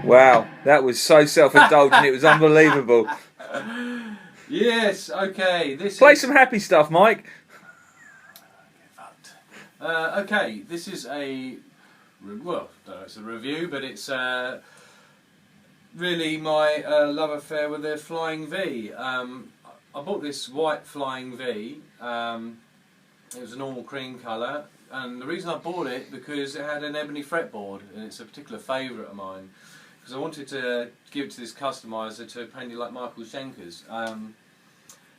Wow, that was so self-indulgent. It was unbelievable. Yes, okay. Play some happy stuff, Mike. Okay, this is a, well, I don't know, it's a review, but it's really my love affair with the Flying V. I bought this white Flying V. It was a normal cream colour, and the reason I bought it because it had an ebony fretboard, and it's a particular favourite of mine. Because I wanted to give it to this customiser to paint it like Michael Schenker's.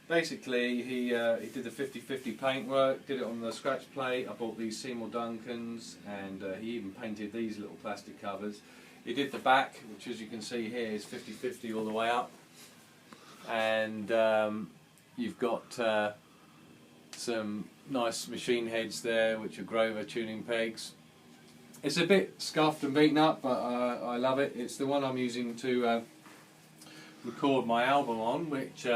Basically, he did the 50-50 paintwork, did it on the scratch plate. I bought these Seymour Duncans, and he even painted these little plastic covers. He did the back, which as you can see here is 50-50 all the way up. And you've got some nice machine heads there, which are Grover tuning pegs. It's a bit scuffed and beaten up, but I love it. It's the one I'm using to record my album on, which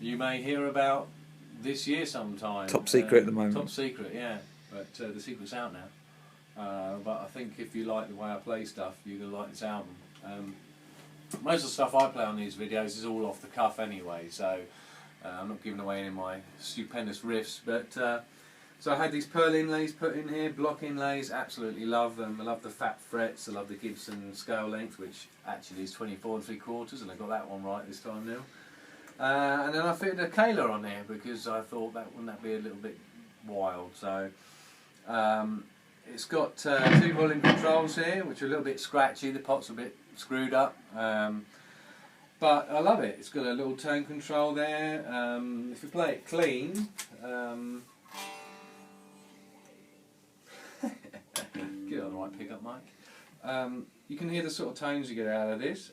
you may hear about this year sometime. Top secret at the moment. Top secret, yeah. But the secret's out now. But I think if you like the way I play stuff, you're going to like this album. Most of the stuff I play on these videos is all off the cuff anyway, so I'm not giving away any of my stupendous riffs. But so I had these pearl inlays put in here, block inlays, absolutely love them. I love the fat frets, I love the Gibson scale length, which actually is 24 3/4, and I got that one right this time now. And then I fitted a Kaler on there because I thought wouldn't that be a little bit wild. So it's got 2 volume controls here, which are a little bit scratchy. The pot's a bit screwed up, but I love it. It's got a little tone control there. If you play it clean, get it on the right pickup mic. You can hear the sort of tones you get out of this.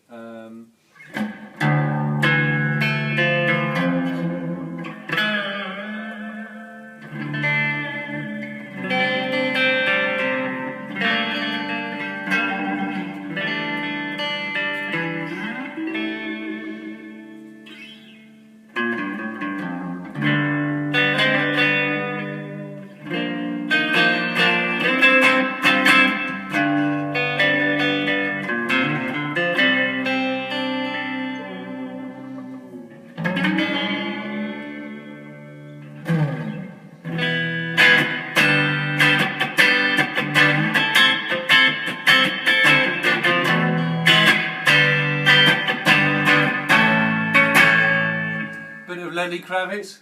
Bit of Lenny Kravitz.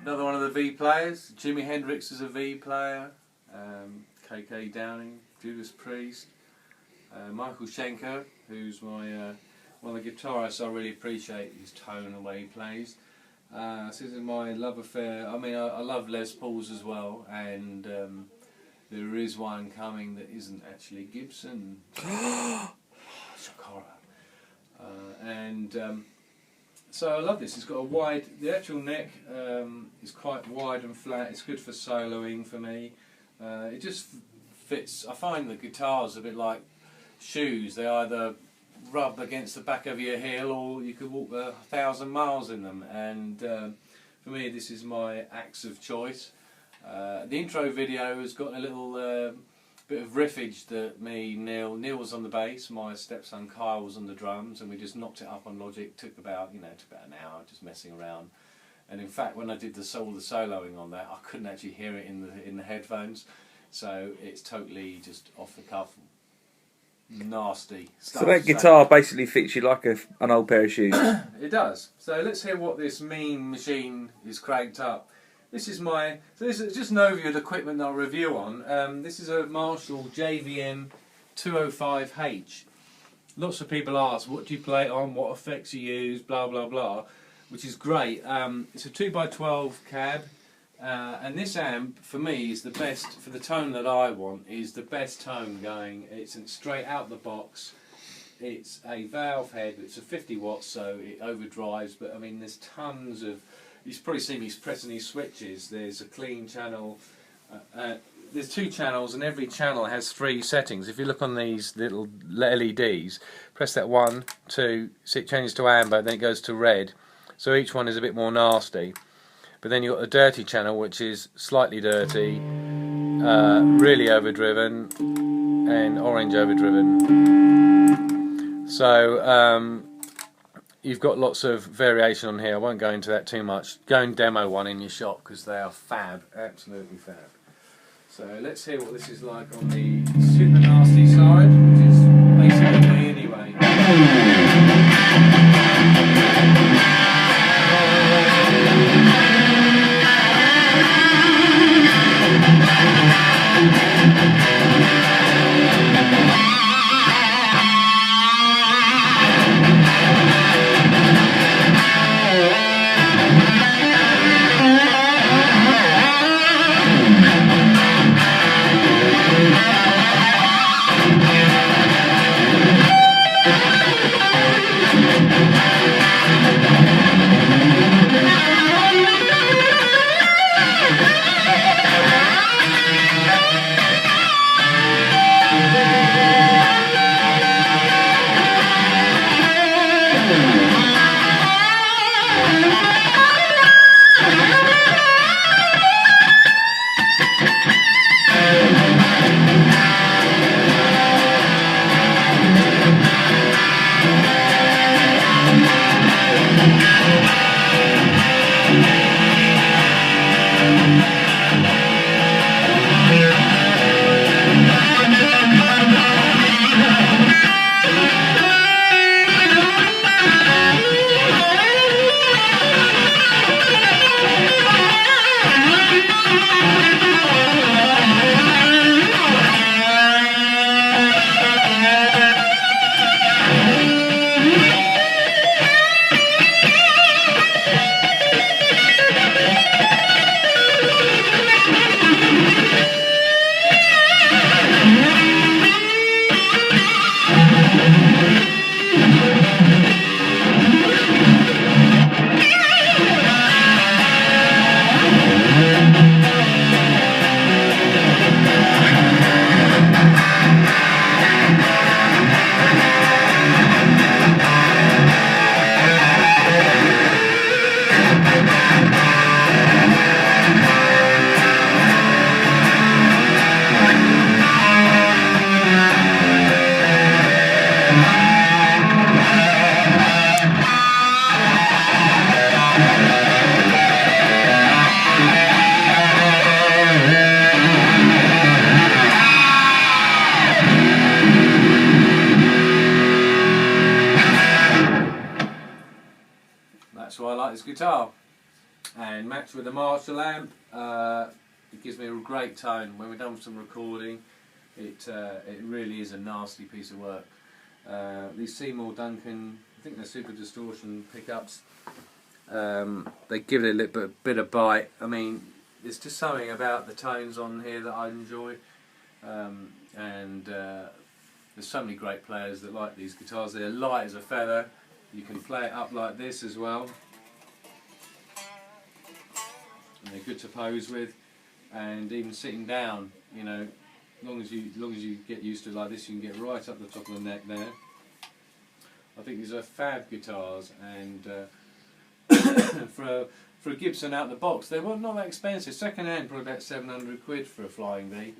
Another one of the V players. Jimi Hendrix is a V player. KK Downing, Judas Priest, Michael Schenker, who's my one of the guitarists I really appreciate his tone and the way he plays. This is my love affair. I mean, I love Les Pauls as well, and there is one coming that isn't actually Gibson. Shock horror. So I love this. It's got a wide. The actual neck is quite wide and flat. It's good for soloing for me. It just fits. I find the guitars a bit like shoes. They either rub against the back of your heel, or you could walk 1,000 miles in them. And for me, this is my axe of choice. The intro video has got a little bit of riffage that Neil was on the bass, my stepson Kyle was on the drums, and we just knocked it up on Logic. Took about an hour just messing around. And in fact, when I did the soloing on that, I couldn't actually hear it in the headphones. So it's totally just off the cuff. Nasty stuff. So that guitar basically fits you like an old pair of shoes. It does. So let's hear what this mean machine is cranked up. This is this is just an overview of the equipment that I'll review on. This is a Marshall JVM 205H. Lots of people ask, what do you play it on, what effects you use, blah blah blah, which is great. It's a 2x12 cab, and this amp for me is the best, for the tone that I want, is the best tone going. It's straight out the box. It's a valve head, it's a 50 watts, so it overdrives, but I mean there's tons of, you've probably seen me pressing these switches. There's a clean channel, there's 2 channels, and every channel has 3 settings. If you look on these little LEDs, press that 1, 2, so it changes to amber, then it goes to red. So each one is a bit more nasty. But then you've got the dirty channel, which is slightly dirty, really overdriven, and orange overdriven. So you've got lots of variation on here. I won't go into that too much. Go and demo one in your shop because they are fab, absolutely fab. So let's hear what this is like on the super nasty side, which is basically me anyway. That's why I like this guitar. And matched with the Marshall amp, it gives me a great tone. When we're done with some recording, it really is a nasty piece of work. These Seymour Duncan, I think they're super distortion pickups. They give it a little bit of bite. I mean, there's just something about the tones on here that I enjoy. There's so many great players that like these guitars. They're light as a feather. You can play it up like this as well. And they're good to pose with, and even sitting down, you know, as long as you get used to it like this, you can get right up the top of the neck there. I think these are fab guitars, and for a Gibson out the box, they were not that expensive. Second hand, probably about 700 quid for a Flying V.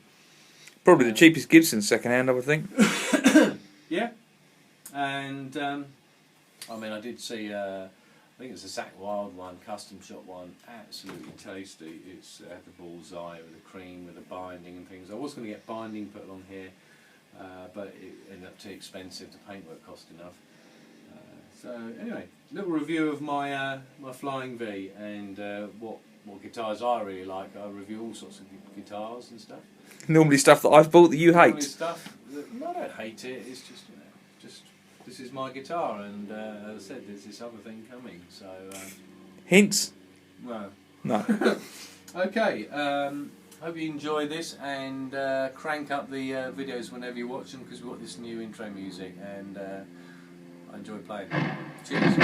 Probably the cheapest Gibson second hand, I would think. Yeah, and I mean, I did see. I think it's a Zach Wild one, custom shot one, absolutely tasty. It's had the bullseye with the cream, with the binding and things. I was going to get binding put on here, but it ended up too expensive. The paintwork cost enough. So anyway, little review of my my Flying V and what guitars I really like. I review all sorts of guitars and stuff. Normally stuff that I've bought that you Normally hate. stuff that, I don't hate it. It's just, you know, just this is my guitar, and as I said, there's this other thing coming. So Hints? well, No. okay. Hope you enjoy this, and crank up the videos whenever you watch them, because we've got this new intro music, and I enjoy playing. Cheers.